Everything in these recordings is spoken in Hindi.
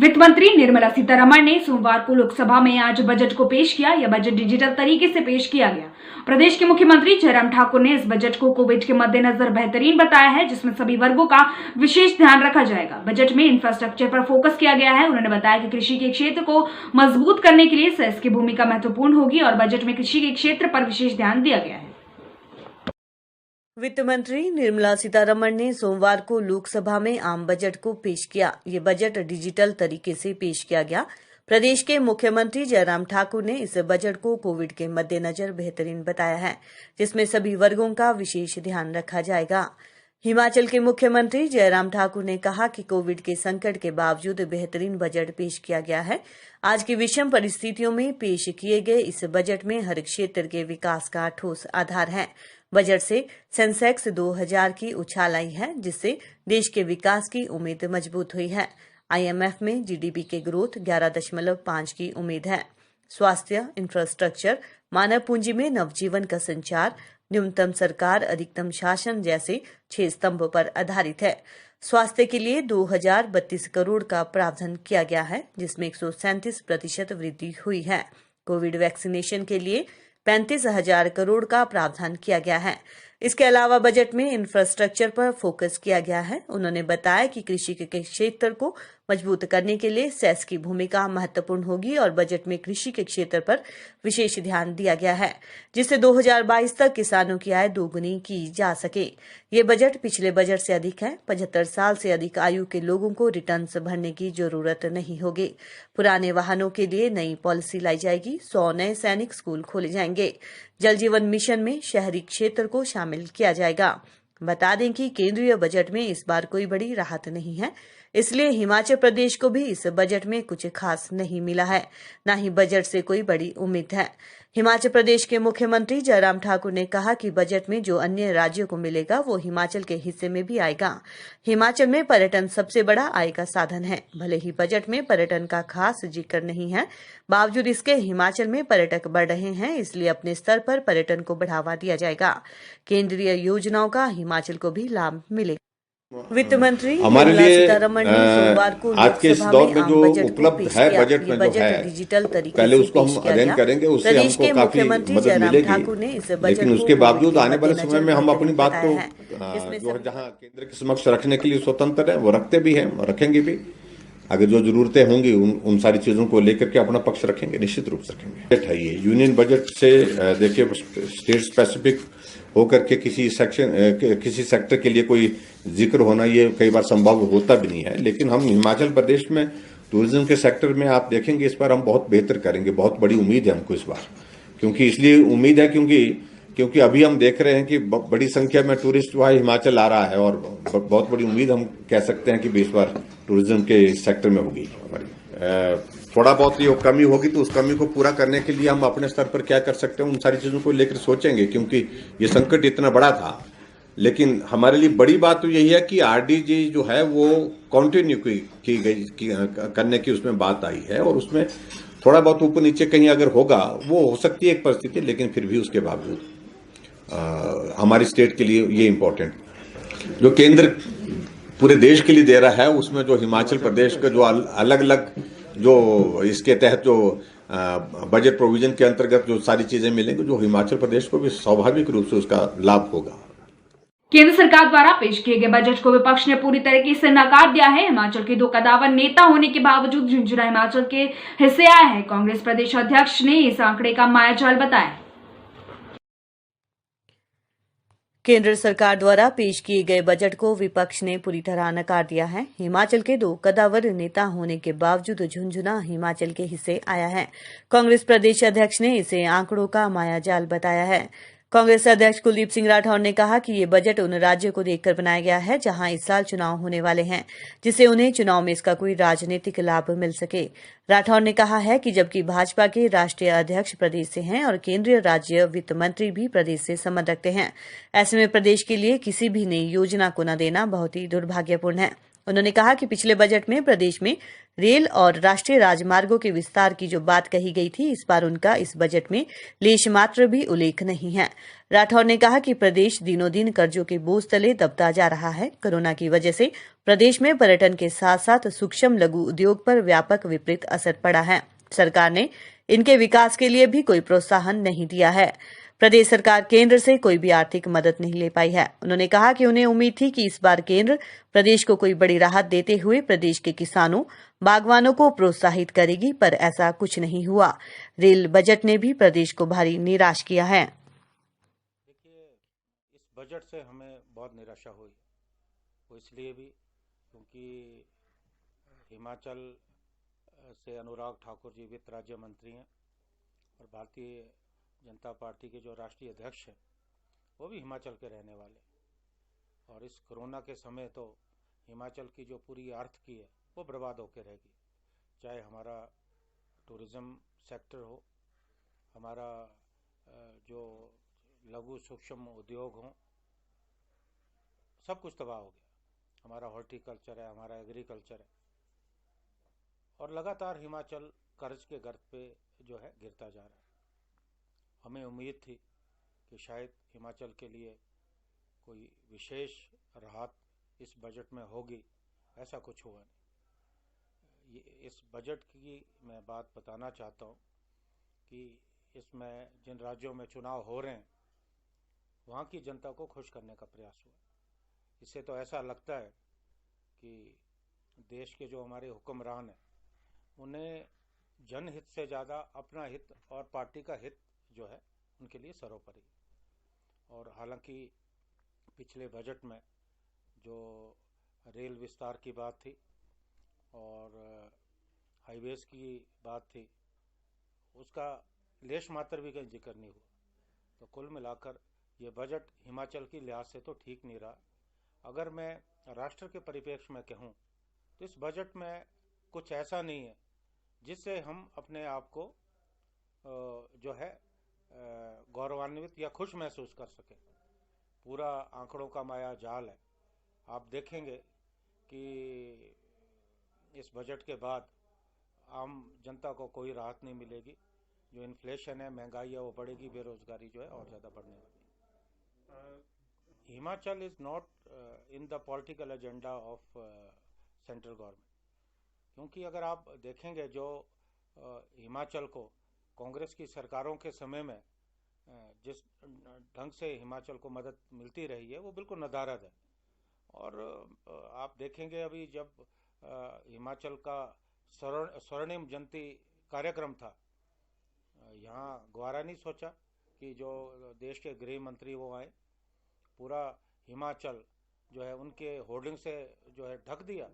वित्त मंत्री निर्मला सीतारमण ने सोमवार को लोकसभा में आज बजट को पेश किया। यह बजट डिजिटल तरीके से पेश किया गया। प्रदेश के मुख्यमंत्री जयराम ठाकुर ने इस बजट को कोविड के मद्देनजर बेहतरीन बताया है, जिसमें सभी वर्गों का विशेष ध्यान रखा जाएगा। बजट में इंफ्रास्ट्रक्चर पर फोकस किया गया है। उन्होंने बताया कि कृषि के क्षेत्र को मजबूत करने के लिए सेस की भूमिका महत्वपूर्ण होगी और बजट में कृषि के क्षेत्र पर विशेष ध्यान दिया गया है। वित्त मंत्री निर्मला सीतारमण ने सोमवार को लोकसभा में आम बजट को पेश किया। ये बजट डिजिटल तरीके से पेश किया गया। प्रदेश के मुख्यमंत्री जयराम ठाकुर ने इस बजट को कोविड के मद्देनजर बेहतरीन बताया है, जिसमें सभी वर्गों का विशेष ध्यान रखा जाएगा। हिमाचल के मुख्यमंत्री जयराम ठाकुर ने कहा कि कोविड के संकट के बावजूद बेहतरीन बजट पेश किया गया है। आज की विषम परिस्थितियों में पेश किए गए इस बजट में हर क्षेत्र के विकास का ठोस आधार है। बजट से सेंसेक्स 2000 की उछाल आई है, जिससे देश के विकास की उम्मीद मजबूत हुई है। IMF में GDP के ग्रोथ 11.5 की उम्मीद है। स्वास्थ्य, इंफ्रास्ट्रक्चर, मानव पूंजी में नवजीवन का संचार, न्यूनतम सरकार, अधिकतम शासन जैसे 6 स्तंभ पर आधारित है। स्वास्थ्य के लिए 2032 करोड़ का प्रावधान किया गया है, जिसमें 137% वृद्धि हुई है। कोविड वैक्सीनेशन के लिए 35,000 करोड़ का प्रावधान किया गया है। इसके अलावा बजट में इंफ्रास्ट्रक्चर पर फोकस किया गया है। उन्होंने बताया कि कृषि के क्षेत्र को मजबूत करने के लिए सेस की भूमिका महत्वपूर्ण होगी और बजट में कृषि के क्षेत्र पर विशेष ध्यान दिया गया है, जिससे 2022 तक किसानों की आय दोगुनी की जा सके। ये बजट पिछले बजट से अधिक है। 75 साल से अधिक आयु के लोगों को रिटर्न्स भरने की जरूरत नहीं होगी। पुराने वाहनों के लिए नई पॉलिसी लाई जाएगी। 100 नए सैनिक स्कूल खोले जाएंगे। जल जीवन मिशन में शहरी क्षेत्र को शामिल किया जाएगा। बता दें कि केंद्रीय बजट में इस बार कोई बड़ी राहत नहीं है, इसलिए हिमाचल प्रदेश को भी इस बजट में कुछ खास नहीं मिला है, न ही बजट से कोई बड़ी उम्मीद है। हिमाचल प्रदेश के मुख्यमंत्री जयराम ठाकुर ने कहा कि बजट में जो अन्य राज्यों को मिलेगा वो हिमाचल के हिस्से में भी आएगा। हिमाचल में पर्यटन सबसे बड़ा आय का साधन है। भले ही बजट में पर्यटन का खास जिक्र नहीं है, बावजूद इसके हिमाचल में पर्यटक बढ़ रहे हैं, इसलिए अपने स्तर पर पर्यटन को बढ़ावा दिया जाएगा। केंद्रीय योजनाओं का हिमाचल को भी लाभ मिलेगा। वित्त मंत्री हमारे लिए सीतारमण ने सोमवार को आज के इस दौर में जो उपलब्ध है बजट में जो है, डिजिटल तरीके पहले उसको हम अध्ययन करेंगे, उससे हमको काफी मदद मिलेगी। लेकिन उसके बावजूद आने वाले समय में हम अपनी बात को जो जहां केंद्र के समक्ष रखने के लिए स्वतंत्र है वो रखते भी हैं और रखेंगे भी। अगर जो जरूरतें होंगी उन सारी चीजों को लेकर के अपना पक्ष रखेंगे, निश्चित रूप से रखेंगे। बजट है ये यूनियन बजट से देखिए स्टेट स्पेसिफिक होकर के किसी सेक्टर के लिए कोई जिक्र होना ये कई बार संभव होता भी नहीं है। लेकिन हम हिमाचल प्रदेश में टूरिज्म के सेक्टर में आप देखेंगे इस बार हम बहुत बेहतर करेंगे। बहुत बड़ी उम्मीद है हमको इस बार, क्योंकि इसलिए उम्मीद है क्योंकि अभी हम देख रहे हैं कि बड़ी संख्या में टूरिस्ट वहाँ हिमाचल आ रहा है और बहुत बड़ी उम्मीद हम कह सकते हैं कि इस बार टूरिज्म के सेक्टर में होगी। थोड़ा बहुत ये कमी होगी तो उस कमी को पूरा करने के लिए हम अपने स्तर पर क्या कर सकते हैं, उन सारी चीजों को लेकर सोचेंगे, क्योंकि ये संकट इतना बड़ा था। लेकिन हमारे लिए बड़ी बात तो यही है कि RDG जो है वो कंटिन्यू की गई करने की उसमें बात आई है और उसमें थोड़ा बहुत ऊपर नीचे कहीं अगर होगा वो हो सकती है एक परिस्थिति, लेकिन फिर भी उसके बावजूद हमारी स्टेट के लिए ये इम्पोर्टेंट जो केंद्र पूरे देश के लिए दे रहा है, उसमें जो हिमाचल प्रदेश का जो अलग अलग जो इसके तहत जो बजट प्रोविजन के अंतर्गत जो सारी चीजें मिलेंगी, जो हिमाचल प्रदेश को भी स्वाभाविक रूप से उसका लाभ होगा। केंद्र सरकार द्वारा पेश किए गए बजट को विपक्ष ने पूरी तरीके से नकार दिया है। हिमाचल के 2 कदावर नेता होने के बावजूद झुंझुनू हिमाचल के हिस्से आया है। कांग्रेस प्रदेश अध्यक्ष ने इस आंकड़े का मायाजाल बताया। केंद्र सरकार द्वारा पेश किए गए बजट को विपक्ष ने पूरी तरह नकार दिया है। हिमाचल के 2 कदावर नेता होने के बावजूद झुंझुनू हिमाचल के हिस्से आया है। कांग्रेस प्रदेश अध्यक्ष ने इसे आंकड़ों का मायाजाल बताया है। कांग्रेस अध्यक्ष कुलदीप सिंह राठौर ने कहा कि ये बजट उन राज्यों को देखकर बनाया गया है जहां इस साल चुनाव होने वाले हैं, जिससे उन्हें चुनाव में इसका कोई राजनीतिक लाभ मिल सके। राठौर ने कहा है कि जबकि भाजपा के राष्ट्रीय अध्यक्ष प्रदेश से हैं और केंद्रीय राज्य वित्त मंत्री भी प्रदेश से संबंध रखते हैं, ऐसे में प्रदेश के लिए किसी भी नई योजना को न देना बहुत ही दुर्भाग्यपूर्ण है। उन्होंने कहा कि पिछले बजट में प्रदेश में रेल और राष्ट्रीय राजमार्गों के विस्तार की जो बात कही गई थी, इस बार उनका इस बजट में लेश मात्र भी उल्लेख नहीं है। राठौर ने कहा कि प्रदेश दिनों दिन कर्जों के बोझ तले दबता जा रहा है। कोरोना की वजह से प्रदेश में पर्यटन के साथ साथ सूक्ष्म लघु उद्योग पर व्यापक विपरीत असर पड़ा है। सरकार ने इनके विकास के लिए भी कोई प्रोत्साहन नहीं दिया है। प्रदेश सरकार केंद्र से कोई भी आर्थिक मदद नहीं ले पाई है। उन्होंने कहा कि उन्हें उम्मीद थी कि इस बार केंद्र प्रदेश को कोई बड़ी राहत देते हुए प्रदेश के किसानों, बागवानों को प्रोत्साहित करेगी, पर ऐसा कुछ नहीं हुआ। रेल बजट ने भी प्रदेश को भारी निराश किया है। देखिए, इस बजट से हमें बहुत निराशा हुई, वो इसलिए भी क्योंकि हिमाचल से अनुराग ठाकुर जी वित्त राज्य मंत्री हैं और भारतीय जनता पार्टी के जो राष्ट्रीय अध्यक्ष हैं वो भी हिमाचल के रहने वाले, और इस कोरोना के समय तो हिमाचल की जो पूरी आर्थिकी है वो बर्बाद होकर रहेगी। चाहे हमारा टूरिज़्म सेक्टर हो, हमारा जो लघु सूक्ष्म उद्योग हो, सब कुछ तबाह हो गया। हमारा हॉर्टिकल्चर है, हमारा एग्रीकल्चर है, और लगातार हिमाचल कर्ज के गर्त पे जो है गिरता जा रहा है। हमें उम्मीद थी कि शायद हिमाचल के लिए कोई विशेष राहत इस बजट में होगी, ऐसा कुछ हुआ नहीं। इस बजट की मैं बात बताना चाहता हूँ कि इसमें जिन राज्यों में चुनाव हो रहे हैं वहाँ की जनता को खुश करने का प्रयास हुआ। इससे तो ऐसा लगता है कि देश के जो हमारे हुक्मरान हैं उन्हें जनहित से ज़्यादा अपना हित और पार्टी का हित जो है उनके लिए सर्वोपरि। और हालांकि पिछले बजट में जो रेल विस्तार की बात थी और हाईवेज की बात थी, उसका लेश मात्र भी कहीं जिक्र नहीं हुआ। तो कुल मिलाकर ये बजट हिमाचल की लिहाज से तो ठीक नहीं रहा। अगर मैं राष्ट्र के परिप्रेक्ष्य में कहूँ तो इस बजट में कुछ ऐसा नहीं है जिससे हम अपने आप को जो है गौरवान्वित या खुश महसूस कर सकें। पूरा आंकड़ों का माया जाल है। आप देखेंगे कि इस बजट के बाद आम जनता को कोई राहत नहीं मिलेगी। जो इन्फ्लेशन है, महंगाई है, वो बढ़ेगी, बेरोजगारी जो है और ज़्यादा बढ़ने वाली। Himachal is not in the political agenda of central government, क्योंकि अगर आप देखेंगे जो हिमाचल को कांग्रेस की सरकारों के समय में जिस ढंग से हिमाचल को मदद मिलती रही है वो बिल्कुल नदारद है। और आप देखेंगे अभी जब हिमाचल का स्वर्णिम जयंती कार्यक्रम था, यहाँ ग्वारा नहीं सोचा कि जो देश के गृह मंत्री वो आए, पूरा हिमाचल जो है उनके होर्डिंग से जो है ढक दिया।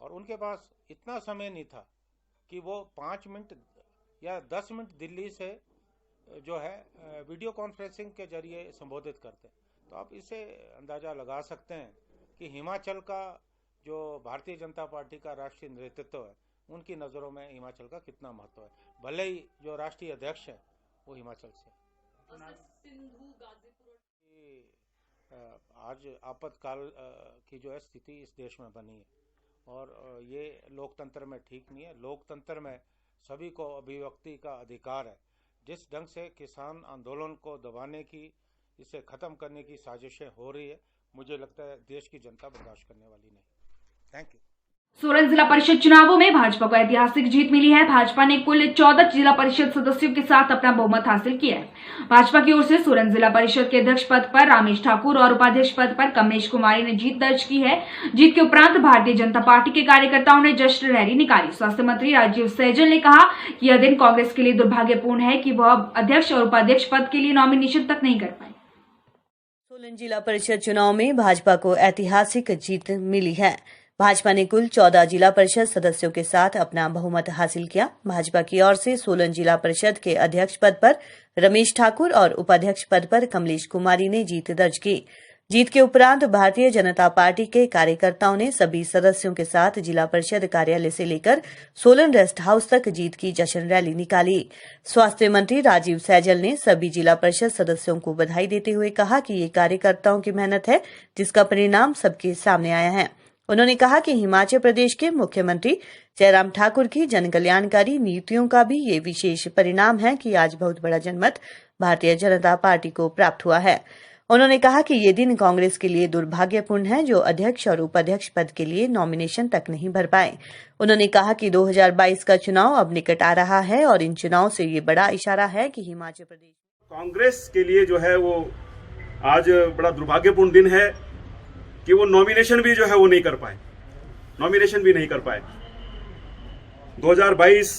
और उनके पास इतना समय नहीं था कि वो 5 मिनट या 10 मिनट दिल्ली से जो है वीडियो कॉन्फ्रेंसिंग के जरिए संबोधित करते हैं। तो आप इससे अंदाज़ा लगा सकते हैं कि हिमाचल का जो भारतीय जनता पार्टी का राष्ट्रीय नेतृत्व है उनकी नज़रों में हिमाचल का कितना महत्व है, भले ही जो राष्ट्रीय अध्यक्ष है वो हिमाचल से। आज आपातकाल की जो है स्थिति इस देश में बनी है और ये लोकतंत्र में ठीक नहीं है। लोकतंत्र में सभी को अभिव्यक्ति का अधिकार है। जिस ढंग से किसान आंदोलन को दबाने की, इसे ख़त्म करने की साजिशें हो रही है, मुझे लगता है देश की जनता बर्दाश्त करने वाली नहीं। Thank you. सोलन जिला परिषद चुनावों में भाजपा को ऐतिहासिक जीत मिली है। भाजपा ने कुल 14 जिला परिषद सदस्यों के साथ अपना बहुमत हासिल किया है। भाजपा की ओर से सोलन जिला परिषद के अध्यक्ष पद पर रामेश ठाकुर और उपाध्यक्ष पद पर कमलेश कुमारी ने जीत दर्ज की है। जीत के उपरांत भारतीय जनता पार्टी के कार्यकर्ताओं ने जश्न रैली निकाली। स्वास्थ्य मंत्री राजीव सैजल ने कहा कि यह दिन कांग्रेस के लिए दुर्भाग्यपूर्ण है कि वह अध्यक्ष और उपाध्यक्ष पद के लिए नॉमिनेशन तक नहीं कर पाए। सोलन जिला परिषद चुनाव में भाजपा को ऐतिहासिक जीत मिली है। भाजपा ने कुल 14 जिला परिषद सदस्यों के साथ अपना बहुमत हासिल किया। भाजपा की ओर से सोलन जिला परिषद के अध्यक्ष पद पर रमेश ठाकुर और उपाध्यक्ष पद पर कमलेश कुमारी ने जीत दर्ज की। जीत के उपरांत भारतीय जनता पार्टी के कार्यकर्ताओं ने सभी सदस्यों के साथ जिला परिषद कार्यालय से लेकर सोलन रेस्ट हाउस तक जीत की जश्न रैली निकाली। स्वास्थ्य मंत्री राजीव सैजल ने सभी जिला परिषद सदस्यों को बधाई देते हुए कहा कि ये कार्यकर्ताओं की मेहनत है जिसका परिणाम सबके सामने आया है। उन्होंने कहा कि हिमाचल प्रदेश के मुख्यमंत्री जयराम ठाकुर की जनकल्याणकारी नीतियों का भी ये विशेष परिणाम है कि आज बहुत बड़ा जनमत भारतीय जनता पार्टी को प्राप्त हुआ है। उन्होंने कहा कि ये दिन कांग्रेस के लिए दुर्भाग्यपूर्ण है जो अध्यक्ष और उपाध्यक्ष पद के लिए नॉमिनेशन तक नहीं भर पाए। उन्होंने कहा कि 2022 का चुनाव अब निकट आ रहा है और इन चुनाव से ये बड़ा इशारा है कि हिमाचल प्रदेश कांग्रेस के लिए जो है वो आज बड़ा दुर्भाग्यपूर्ण दिन है कि वो नॉमिनेशन भी जो है वो नहीं कर पाए, 2022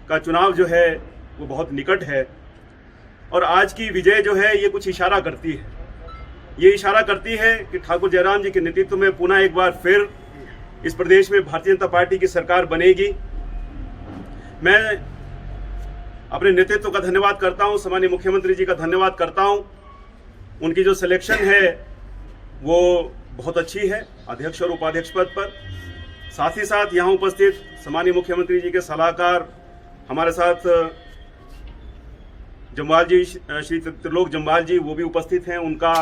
का चुनाव जो है वो बहुत निकट है और आज की विजय जो है ये कुछ इशारा करती है। ये इशारा करती है कि ठाकुर जयराम जी के नेतृत्व में पुनः एक बार फिर इस प्रदेश में भारतीय जनता पार्टी की सरकार बनेगी। मैं अपने नेतृत्व का धन्यवाद करता हूं, सामान्य मुख्यमंत्री जी का धन्यवाद करता हूं। उनकी जो सिलेक्शन है वो बहुत अच्छी है अध्यक्ष और उपाध्यक्ष पद पर। साथ ही साथ यहाँ उपस्थित सामान्य मुख्यमंत्री जी के सलाहकार हमारे साथ जम्वाल जी, श्री त्रिलोक जम्वाल जी, वो भी उपस्थित हैं। उनका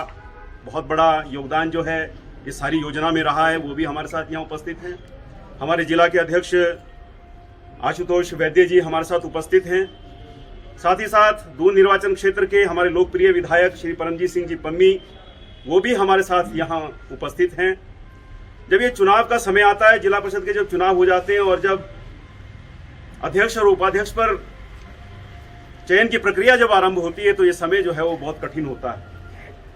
बहुत बड़ा योगदान जो है इस सारी योजना में रहा है, वो भी हमारे साथ यहाँ उपस्थित हैं। हमारे जिला के अध्यक्ष आशुतोष वैद्य जी हमारे साथ उपस्थित हैं। साथ ही साथ दून निर्वाचन क्षेत्र के हमारे लोकप्रिय विधायक श्री परमजीत सिंह जी पम्मी, वो भी हमारे साथ यहाँ उपस्थित हैं। जब ये चुनाव का समय आता है, जिला परिषद के जब चुनाव हो जाते हैं और जब अध्यक्ष और उपाध्यक्ष पर चयन की प्रक्रिया जब आरंभ होती है तो ये समय जो है वो बहुत कठिन होता है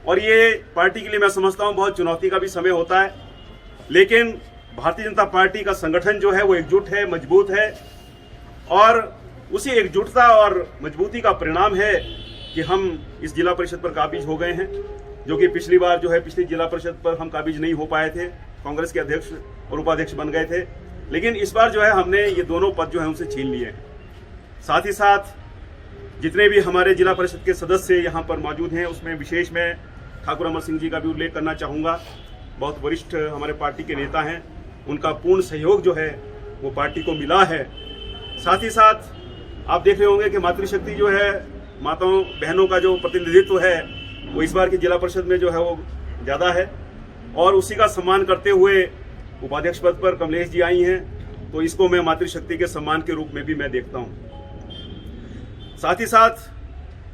और ये पार्टी के लिए मैं समझता हूँ बहुत चुनौती का भी समय होता है। लेकिन भारतीय जनता पार्टी का संगठन जो है वो एकजुट है, मजबूत है और उसी एकजुटता और मजबूती का परिणाम है कि हम इस जिला परिषद पर काबिज हो गए हैं, जो कि पिछली बार जो है पिछली जिला परिषद पर हम काबिज नहीं हो पाए थे, कांग्रेस के अध्यक्ष और उपाध्यक्ष बन गए थे। लेकिन इस बार जो है हमने ये दोनों पद जो है उनसे छीन लिए हैं। साथ ही साथ जितने भी हमारे जिला परिषद के सदस्य यहाँ पर मौजूद हैं उसमें विशेष मैं ठाकुर अमर सिंह जी का भी उल्लेख करना चाहूँगा। बहुत वरिष्ठ हमारे पार्टी के नेता हैं, उनका पूर्ण सहयोग जो है वो पार्टी को मिला है। साथ ही साथ आप देख रहे होंगे कि मातृशक्ति जो है, माताओं बहनों का जो प्रतिनिधित्व है वो इस बार की जिला परिषद में जो है वो ज़्यादा है और उसी का सम्मान करते हुए उपाध्यक्ष पद पर कमलेश जी आई हैं, तो इसको मैं मातृशक्ति के सम्मान के रूप में भी मैं देखता हूँ। साथ ही साथ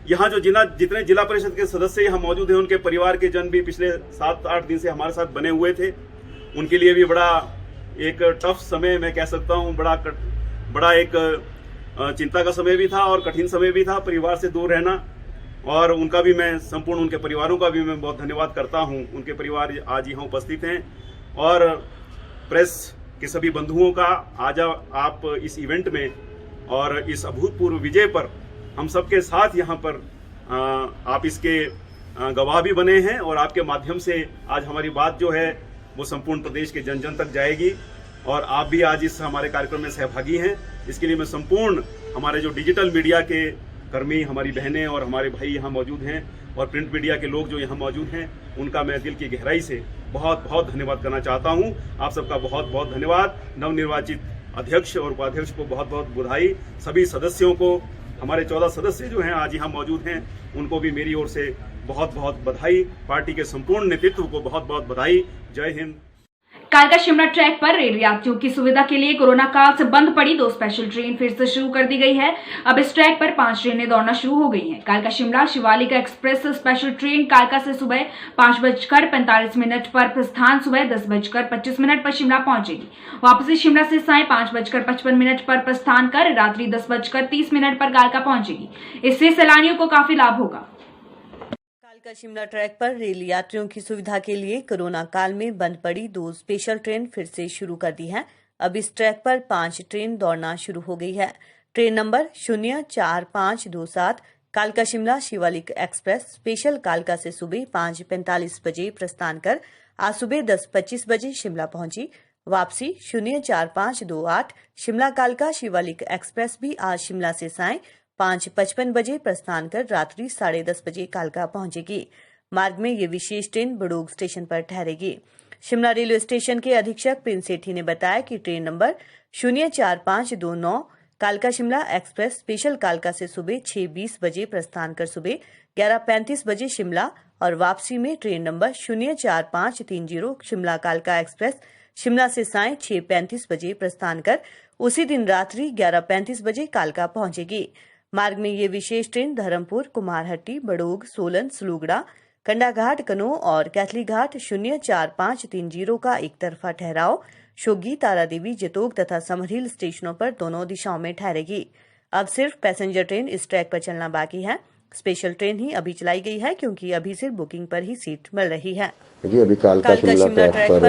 यहाँ जो जितने जिला परिषद के सदस्य यहाँ मौजूद हैं उनके परिवार के जन भी पिछले 7-8 दिन से हमारे साथ बने हुए थे। उनके लिए भी बड़ा एक टफ समय मैं कह सकता हूँ, बड़ा एक चिंता का समय भी था और कठिन समय भी था, परिवार से दूर रहना। और उनका भी मैं संपूर्ण उनके परिवारों का भी मैं बहुत धन्यवाद करता हूँ। उनके परिवार आज यहाँ उपस्थित हैं और प्रेस के सभी बंधुओं का आज आप इस इवेंट में और इस अभूतपूर्व विजय पर हम सबके साथ यहाँ पर आप इसके गवाह भी बने हैं और आपके माध्यम से आज हमारी बात जो है वो संपूर्ण प्रदेश के जन जन तक जाएगी और आप भी आज इस हमारे कार्यक्रम में सहभागी हैं। इसके लिए मैं संपूर्ण हमारे जो डिजिटल मीडिया के कर्मी, हमारी बहनें और हमारे भाई यहाँ मौजूद हैं और प्रिंट मीडिया के लोग जो यहाँ मौजूद हैं, उनका मैं दिल की गहराई से बहुत बहुत धन्यवाद करना चाहता हूँ। आप सबका बहुत बहुत धन्यवाद। नवनिर्वाचित अध्यक्ष और उपाध्यक्ष को बहुत बहुत बधाई। सभी सदस्यों को, हमारे 14 सदस्य जो हैं आज यहाँ मौजूद हैं, उनको भी मेरी ओर से बहुत बहुत बधाई। पार्टी के संपूर्ण नेतृत्व को बहुत बहुत बधाई। जय हिंद। कालका शिमला ट्रैक पर रेल यात्रियों की सुविधा के लिए कोरोना काल से बंद पड़ी 2 स्पेशल ट्रेन फिर से शुरू कर दी गई है। अब इस ट्रैक पर 5 ट्रेनें दौड़ना शुरू हो गई हैं। कालका Shimla Shivalik express special train कालका से सुबह 5:45 पर प्रस्थान, सुबह 10:25 पर शिमला पहुंचेगी। वापसी शिमला से साय 5:55 पर प्रस्थान कर रात्रि 10:30 पर कालका पहुंचेगी। इससे सैलानियों को काफी लाभ होगा। कालका शिमला ट्रैक पर रेल यात्रियों की सुविधा के लिए कोरोना काल में बंद पड़ी 2 स्पेशल ट्रेन फिर से शुरू कर दी है। अब इस ट्रैक पर 5 ट्रेन दौड़ना शुरू हो गई है। ट्रेन नंबर 04527 कालका शिमला शिवालिक एक्सप्रेस स्पेशल कालका से सुबह 5:45 बजे प्रस्थान कर आज सुबह 10:25 बजे शिमला पहुंची। वापसी 04528 शिमला कालका शिवालिक एक्सप्रेस भी आज शिमला से साय 5:55 बजे प्रस्थान कर रात्रि 10:30 बजे कालका पहुंचेगी। मार्ग में ये विशेष ट्रेन बड़ोग स्टेशन पर ठहरेगी। शिमला रेलवे स्टेशन के अधीक्षक प्रिंस सेठी ने बताया कि ट्रेन नंबर 04529 कालका शिमला एक्सप्रेस स्पेशल कालका से सुबह 6:20 बजे प्रस्थान कर सुबह 11:35 बजे शिमला और वापसी में ट्रेन नंबर 04530 शिमला कालका एक्सप्रेस शिमला से सायं 6:35 बजे प्रस्थान कर उसी दिन रात्रि 11:35 बजे कालका पहुंचेगी। मार्ग में ये विशेष ट्रेन धर्मपुर, कुमारहट्टी, बड़ोग, सोलन, सलूगड़ा, कंडाघाट, कनो और कैथली घाट 04530 का एक तरफा ठहराव शोगी, तारादेवी, जतोग तथा समरहिल स्टेशनों पर दोनों दिशाओं में ठहरेगी। अब सिर्फ पैसेंजर ट्रेन इस ट्रैक पर चलना बाकी है। स्पेशल ट्रेन ही अभी चलाई गई है क्योंकि अभी सिर्फ बुकिंग पर ही सीट मिल रही है। जी अभी कालका शिमला ट्रैक पर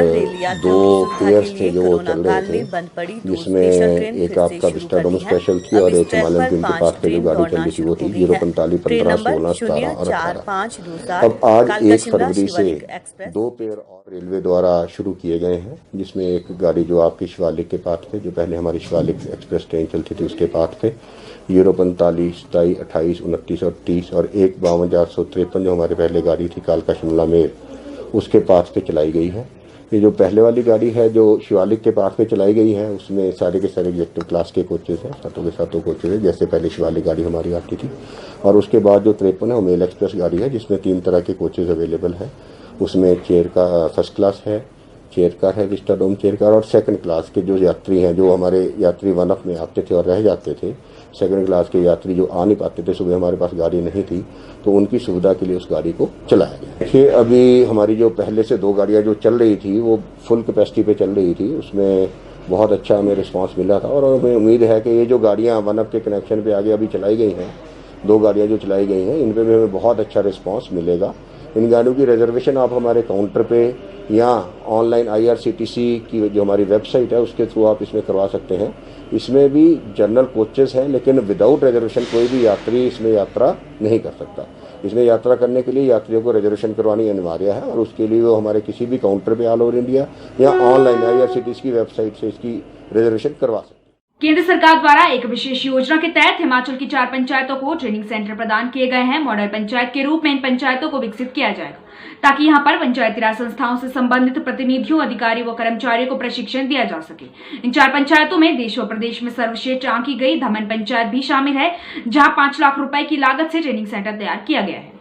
2 पेयर्स थे जो चल रहे थे, जिसमें एक आपका विस्टाडोम स्पेशल थी और एक हिमालयन क्वीन के पास जो गाड़ी चल रही थी वो थी 045 15 16 17 और 18। अब आज 1 फरवरी से 2 पेयर और रेलवे द्वारा शुरू किए गए हैं, जिसमें एक गाड़ी जो आपकी शिवालिक के पास थे, जो पहले हमारी शिवालिक एक्सप्रेस ट्रेन चलती थी उसके पास थे 045 27 28 29 और 30 और एक 52 जो हमारे पहले गाड़ी थी कालका शिमला में उसके पास पे चलाई गई है। ये जो पहले वाली गाड़ी है जो शिवालिक के पास पे चलाई गई है उसमें सारे के सारे एग्जेक्टिव क्लास के कोचेज हैं, सातों के सातों कोचेज हैं, जैसे पहले शिवालिक गाड़ी हमारी आती थी। और उसके बाद जो 53 है वो मेल एक्सप्रेस गाड़ी है जिसमें 3 तरह के कोचेज अवेलेबल है। उसमें चेयर का फर्स्ट क्लास है, चेयर कार है, विस्टाडोम चेयर कार और सेकंड क्लास के जो यात्री हैं, जो हमारे यात्री 1 में आते थे और रह जाते थे, सेकंड क्लास के यात्री जो आ नहीं पाते थे, सुबह हमारे पास गाड़ी नहीं थी, तो उनकी सुविधा के लिए उस गाड़ी को चलाया गया। देखिए अभी हमारी जो पहले से 2 गाड़ियां जो चल रही थी वो फुल कैपेसिटी पे चल रही थी, उसमें बहुत अच्छा हमें रिस्पांस मिला था और हमें उम्मीद है कि ये जो गाड़ियां 1 के कनेक्शन पे आगे अभी चलाई गई हैं, 2 गाड़ियां जो चलाई गई हैं, इन पे भी हमें बहुत अच्छा रिस्पांस मिलेगा। इन गाड़ियों की रिजर्वेशन आप हमारे काउंटर पे या ऑनलाइन IRCTC की जो हमारी वेबसाइट है उसके थ्रू आप इसमें करवा सकते हैं। इसमें भी जनरल कोचेस हैं, लेकिन विदाउट रिजर्वेशन कोई भी यात्री इसमें यात्रा नहीं कर सकता। इसमें यात्रा करने के लिए यात्रियों को रिजर्वेशन करवानी अनिवार्य है और उसके लिए वो हमारे किसी भी काउंटर पे ऑल ओवर इंडिया या ऑनलाइन IRCTC की वेबसाइट से इसकी रिजर्वेशन करवा सकते हैं। केंद्र सरकार द्वारा एक विशेष योजना के तहत हिमाचल की 4 पंचायतों को ट्रेनिंग सेंटर प्रदान किए गए हैं। मॉडल पंचायत के रूप में इन पंचायतों को विकसित किया जाएगा ताकि यहां पर पंचायती राज संस्थाओं से संबंधित प्रतिनिधियों, अधिकारियों व कर्मचारियों को प्रशिक्षण दिया जा सके। इन 4 पंचायतों में देश व प्रदेश में सर्वश्रेष्ठ आंकी गई धमन पंचायत भी शामिल है, जहां 5 लाख रुपए की लागत से ट्रेनिंग सेंटर तैयार किया गया है।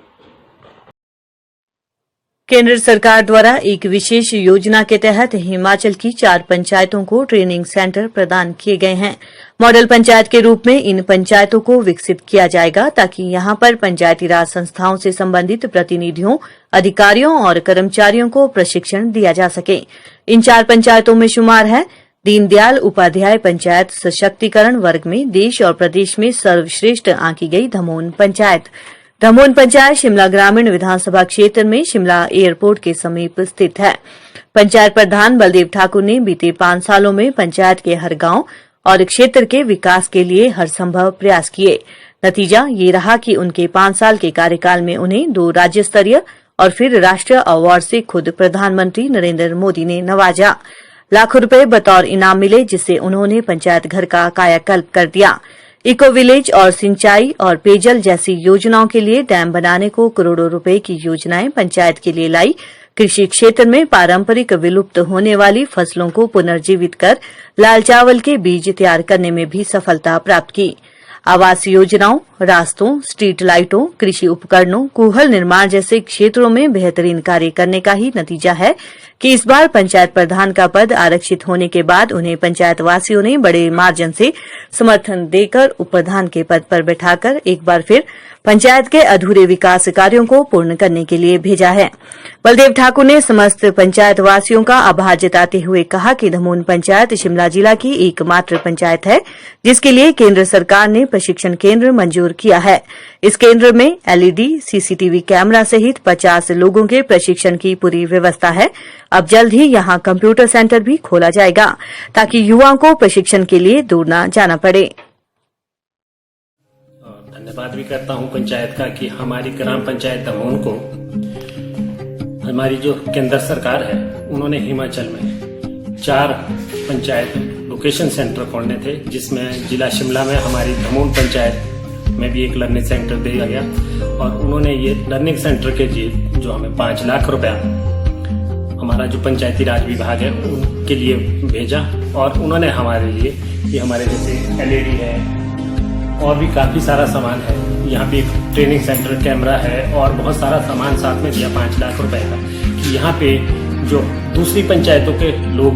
केंद्र सरकार द्वारा एक विशेष योजना के तहत हिमाचल की 4 पंचायतों को ट्रेनिंग सेंटर प्रदान किए गए हैं। मॉडल पंचायत के रूप में इन पंचायतों को विकसित किया जाएगा ताकि यहां पर पंचायती राज संस्थाओं से संबंधित प्रतिनिधियों, अधिकारियों और कर्मचारियों को प्रशिक्षण दिया जा सके। इन 4 पंचायतों में शुमार है दीनदयाल उपाध्याय पंचायत सशक्तिकरण वर्ग में देश और प्रदेश में सर्वश्रेष्ठ आंकी गई धमोन पंचायत। धमोन पंचायत शिमला ग्रामीण विधानसभा क्षेत्र में शिमला एयरपोर्ट के समीप स्थित है। पंचायत प्रधान बलदेव ठाकुर ने बीते 5 सालों में पंचायत के हर गांव और क्षेत्र के विकास के लिए हर संभव प्रयास किए। नतीजा ये रहा कि उनके 5 साल के कार्यकाल में उन्हें 2 राज्य स्तरीय और फिर राष्ट्रीय अवार्ड से खुद प्रधानमंत्री नरेंद्र मोदी ने नवाजा। लाखों रुपए बतौर इनाम मिले, जिससे उन्होंने पंचायत घर का कायाकल्प कर दिया। इको विलेज और सिंचाई और पेयजल जैसी योजनाओं के लिए डैम बनाने को करोड़ों रुपए की योजनाएं पंचायत के लिए लाई। कृषि क्षेत्र में पारंपरिक विलुप्त होने वाली फसलों को पुनर्जीवित कर लाल चावल के बीज तैयार करने में भी सफलता प्राप्त की। आवास योजनाओं, रास्तों, स्ट्रीट लाइटों, कृषि उपकरणों, कूहल निर्माण जैसे क्षेत्रों में बेहतरीन कार्य करने का ही नतीजा है कि इस बार पंचायत प्रधान का पद आरक्षित होने के बाद उन्हें पंचायत वासियों ने बड़े मार्जिन से समर्थन देकर उप प्रधान के पद पर बैठाकर एक बार फिर पंचायत के अधूरे विकास कार्यों को पूर्ण करने के लिए भेजा है। बलदेव ठाकुर ने समस्त पंचायत वासियों का आभार जताते हुए कहा कि धमोन पंचायत शिमला जिला की एकमात्र पंचायत है जिसके लिए केंद्र सरकार ने प्रशिक्षण केंद्र मंजूर किया है। इस केंद्र में LED, CCTV कैमरा सहित 50 लोगों के प्रशिक्षण की पूरी व्यवस्था है। अब जल्द ही यहां कंप्यूटर सेंटर भी खोला जाएगा ताकि युवाओं को प्रशिक्षण के लिए दूर न जाना पड़े। धन्यवाद भी करता हूं पंचायत का कि हमारी ग्राम पंचायत धमोन को हमारी जो केंद्र सरकार है उन्होंने हिमाचल में 4 पंचायत लोकेशन सेंटर खोलने थे, जिसमें जिला शिमला में हमारी धमोन पंचायत में भी एक लर्निंग सेंटर दिया गया और उन्होंने ये लर्निंग सेंटर के लिए जो हमें 5 लाख रुपया हमारा जो पंचायती राज विभाग है उनके लिए भेजा और उन्होंने हमारे लिए ये हमारे जैसे LED है और भी काफी सारा सामान है। यहाँ पे एक ट्रेनिंग सेंटर, कैमरा है और बहुत सारा सामान साथ में दिया 5 लाख रुपए का कि यहाँ पे जो दूसरी पंचायतों के लोग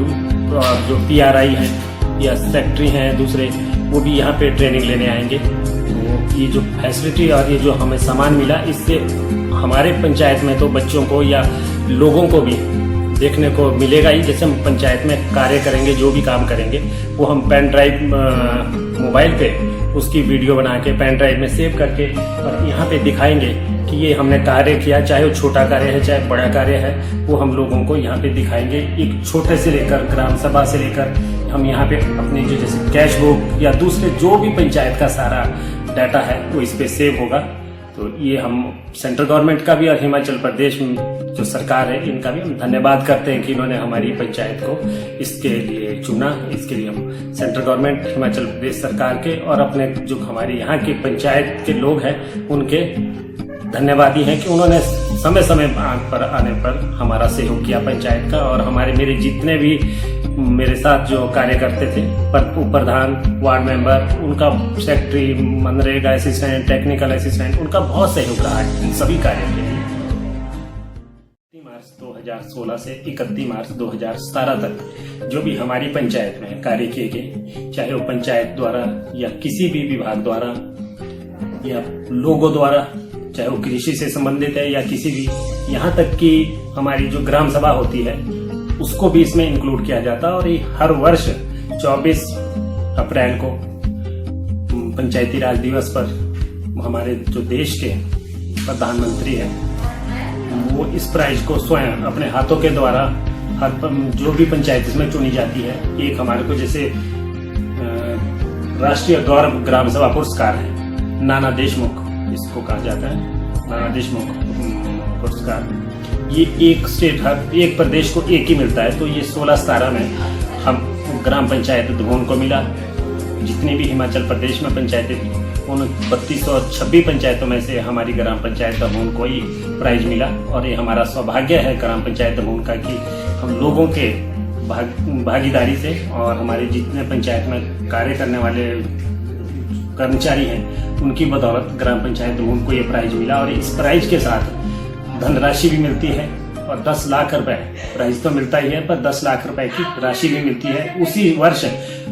जो PRI हैं या सेक्रेटरी हैं दूसरे, वो भी यहाँ पे ट्रेनिंग लेने आएंगे। तो ये जो फैसिलिटी और ये जो हमें सामान मिला, इससे हमारे पंचायत में तो बच्चों को या लोगों को भी देखने को मिलेगा ही। जैसे हम पंचायत में कार्य करेंगे, जो भी काम करेंगे वो हम पेन ड्राइव मोबाइल पे उसकी वीडियो बना के पेन ड्राइव में सेव करके और यहाँ पे दिखाएंगे कि ये हमने कार्य किया, चाहे वो छोटा कार्य है चाहे बड़ा कार्य है, वो हम लोगों को यहाँ पे दिखाएंगे। एक छोटे से लेकर ग्राम सभा से लेकर हम यहाँ पे अपनी जो जैसे कैश बुक या दूसरे जो भी पंचायत का सारा डाटा है वो इस पे सेव होगा। तो ये हम सेंट्रल गवर्नमेंट का भी और हिमाचल प्रदेश जो सरकार है इनका भी हम धन्यवाद करते हैं कि इन्होंने हमारी पंचायत को इसके लिए चुना। इसके लिए हम सेंट्रल गवर्नमेंट, हिमाचल प्रदेश सरकार के और अपने जो हमारे यहाँ के पंचायत के लोग हैं उनके धन्यवादी हैं कि उन्होंने समय समय पर आने पर हमारा सहयोग किया पंचायत का। और मेरे जितने भी मेरे साथ जो कार्य करते थे, प्रधान, वार्ड मेंबर, उनका secretary, MNREGA assistant, technical assistant, उनका बहुत सहयोग रहा है इन सभी कार्यों के लिए। 31 मार्च 2016 से 31 मार्च 2017 तक जो भी हमारी पंचायत में कार्य किए गए, चाहे वो पंचायत द्वारा या किसी भी विभाग द्वारा या लोगों द्वारा, चाहे वो कृषि से संबंधित है या किसी भी, यहाँ तक कि हमारी जो ग्राम सभा होती है उसको भी इसमें इंक्लूड किया जाता है। और ये हर वर्ष 24 अप्रैल को पंचायती राज दिवस पर हमारे जो देश के प्रधानमंत्री हैं वो इस प्राइज को स्वयं अपने हाथों के द्वारा हर जो भी पंचायत इसमें चुनी जाती है, एक हमारे को जैसे राष्ट्रीय गौरव ग्राम सभा पुरस्कार है, नाना देशमुख इसको कहा जाता है, नाना देशमुख पुरस्कार। ये एक स्टेट, हर एक प्रदेश को एक ही मिलता है। तो ये 16-17 में हम ग्राम पंचायत धभोन को मिला। जितनी भी हिमाचल प्रदेश में पंचायतें थी उन 3226 पंचायतों में से हमारी ग्राम पंचायत धभोन को ही प्राइज मिला। और ये हमारा सौभाग्य है ग्राम पंचायत धभोन का कि हम लोगों के भागीदारी से और हमारे जितने पंचायत में कार्य करने वाले कर्मचारी हैं उनकी बदौलत ग्राम पंचायत धभोन को ये प्राइज मिला। और इस प्राइज के साथ धनराशि भी मिलती है और 10 लाख रुपए, प्राइज तो मिलता ही है पर 10 लाख रुपए की राशि भी मिलती है। उसी वर्ष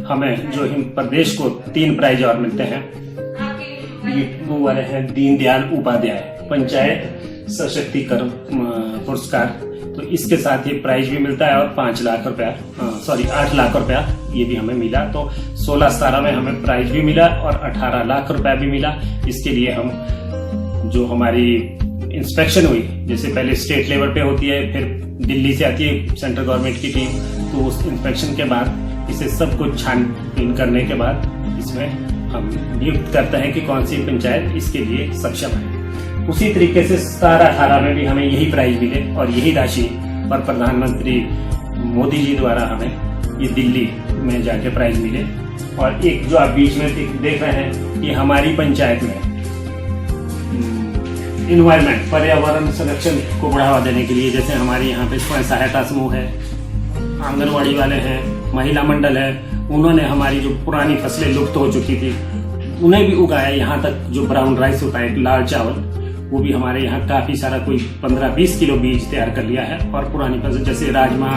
हमें जो प्रदेश को 3 प्राइज और मिलते हैं, वो वाले हैं दीनदयाल उपाध्याय पंचायत सशक्तिकरण पुरस्कार। तो इसके साथ ही प्राइज भी मिलता है और 8 लाख रुपया ये भी हमें मिला। तो 16-17 में हमें प्राइज भी मिला और 18 लाख रुपया भी मिला। इसके लिए हम जो हमारी इंस्पेक्शन हुई, जैसे पहले स्टेट लेवल पे होती है, फिर दिल्ली से आती है सेंट्रल गवर्नमेंट की टीम, तो उस इंस्पेक्शन के बाद इसे सब कुछ छानबीन करने के बाद इसमें हम नियुक्त करते हैं कि कौन सी पंचायत इसके लिए सक्षम है। उसी तरीके से 17-18 में भी हमें यही प्राइज मिले और यही राशि पर प्रधानमंत्री मोदी जी द्वारा हमें ये दिल्ली में जाके प्राइज मिले। और एक जो आप बीच में देख रहे हैं, ये हमारी पंचायत में इन्वायरमेंट, पर्यावरण संरक्षण को बढ़ावा देने के लिए, जैसे हमारे यहाँ पे स्वयं सहायता समूह है, आंगनवाड़ी वाले हैं, महिला मंडल है, उन्होंने हमारी जो पुरानी फसलें लुप्त हो चुकी थी उन्हें भी उगाया। यहाँ तक जो ब्राउन राइस होता है, लाल चावल, वो भी हमारे यहाँ काफी सारा कोई 15-20 किलो बीज तैयार कर लिया है। और पुरानी फसल जैसे राजमा,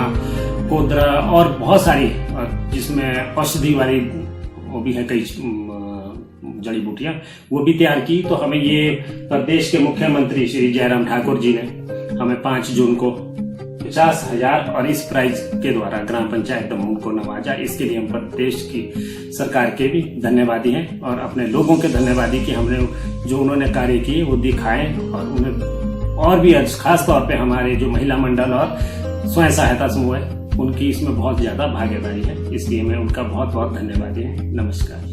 कोदरा और बहुत सारी, और जिसमें औषधि वाली वो भी है कई जड़ी बूटियां, वो भी तैयार की। तो हमें ये प्रदेश के मुख्यमंत्री श्री जयराम ठाकुर जी ने हमें 5 जून को 50,000 और इस प्राइज के द्वारा ग्राम पंचायत धभोन को नवाजा। इसके लिए हम प्रदेश की सरकार के भी धन्यवादी हैं और अपने लोगों के धन्यवादी कि हमने जो उन्होंने कार्य किए वो दिखाए। और उन्हें और भी खास तौर पे हमारे जो महिला मंडल और स्वयं सहायता समूह है उनकी इसमें बहुत ज्यादा भागीदारी है, इसलिए मैं उनका बहुत बहुत धन्यवादी हूँ। नमस्कार।